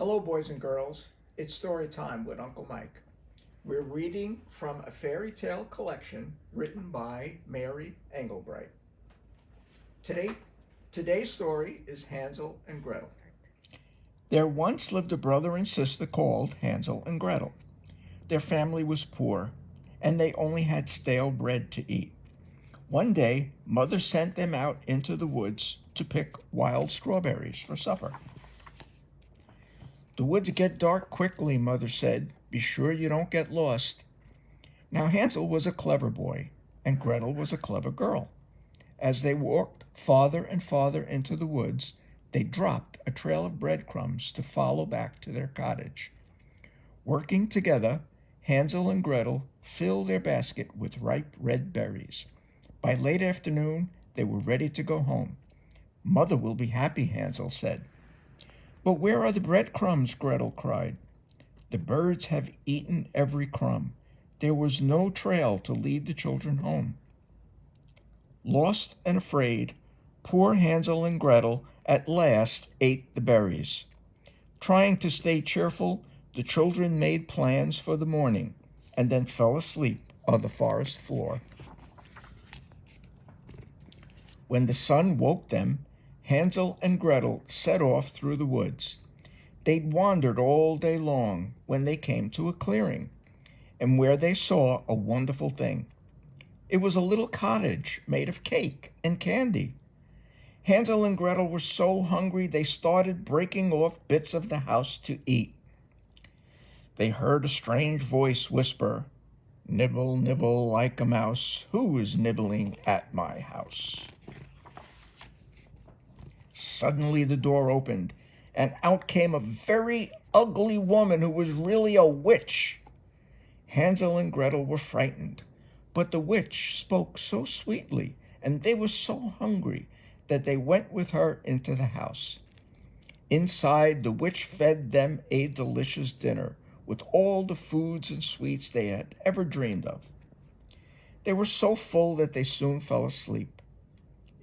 Hello, boys and girls. It's story time with Uncle Mike. We're reading from a fairy tale collection written by Mary Engelbright. Today's story is Hansel and Gretel. There once lived a brother and sister called Hansel and Gretel. Their family was poor, and they only had stale bread to eat. One day, Mother sent them out into the woods to pick wild strawberries for supper. "The woods get dark quickly," Mother said. "Be sure you don't get lost." Now Hansel was a clever boy, and Gretel was a clever girl. As they walked farther and farther into the woods, they dropped a trail of breadcrumbs to follow back to their cottage. Working together, Hansel and Gretel filled their basket with ripe red berries. By late afternoon, they were ready to go home. "Mother will be happy," Hansel said. "But where are the breadcrumbs?" Gretel cried. "The birds have eaten every crumb. There was no trail to lead the children home." Lost and afraid, poor Hansel and Gretel at last ate the berries. Trying to stay cheerful, the children made plans for the morning and then fell asleep on the forest floor. When the sun woke them, Hansel and Gretel set off through the woods. They'd wandered all day long when they came to a clearing, and where they saw a wonderful thing. It was a little cottage made of cake and candy. Hansel and Gretel were so hungry they started breaking off bits of the house to eat. They heard a strange voice whisper, "Nibble, nibble like a mouse, who is nibbling at my house?" Suddenly the door opened, and out came a very ugly woman who was really a witch. Hansel and Gretel were frightened, but the witch spoke so sweetly, and they were so hungry that they went with her into the house. Inside, the witch fed them a delicious dinner with all the foods and sweets they had ever dreamed of. They were so full that they soon fell asleep.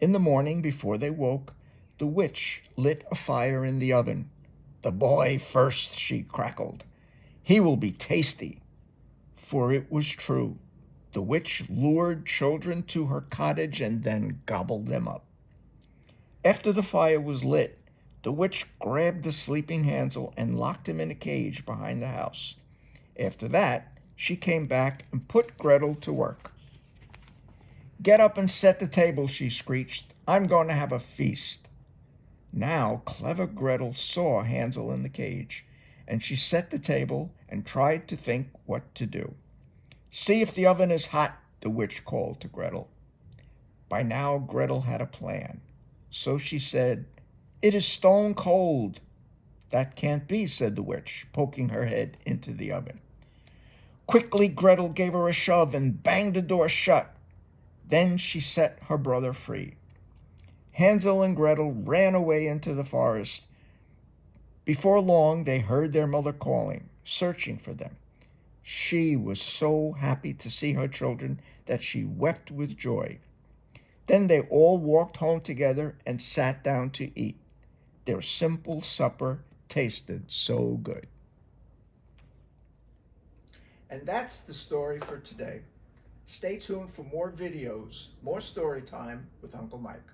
In the morning, before they woke, the witch lit a fire in the oven. "The boy first," she crackled. "He will be tasty." For it was true. The witch lured children to her cottage and then gobbled them up. After the fire was lit, the witch grabbed the sleeping Hansel and locked him in a cage behind the house. After that, she came back and put Gretel to work. "Get up and set the table," she screeched. "I'm going to have a feast." Now clever Gretel saw Hansel in the cage, and she set the table and tried to think what to do. "See if the oven is hot," the witch called to Gretel. By now Gretel had a plan, so she said, "It is stone cold." "That can't be," said the witch, poking her head into the oven. Quickly Gretel gave her a shove and banged the door shut. Then she set her brother free. Hansel and Gretel ran away into the forest. Before long, they heard their mother calling, searching for them. She was so happy to see her children that she wept with joy. Then they all walked home together and sat down to eat. Their simple supper tasted so good. And that's the story for today. Stay tuned for more videos, more story time with Uncle Mike.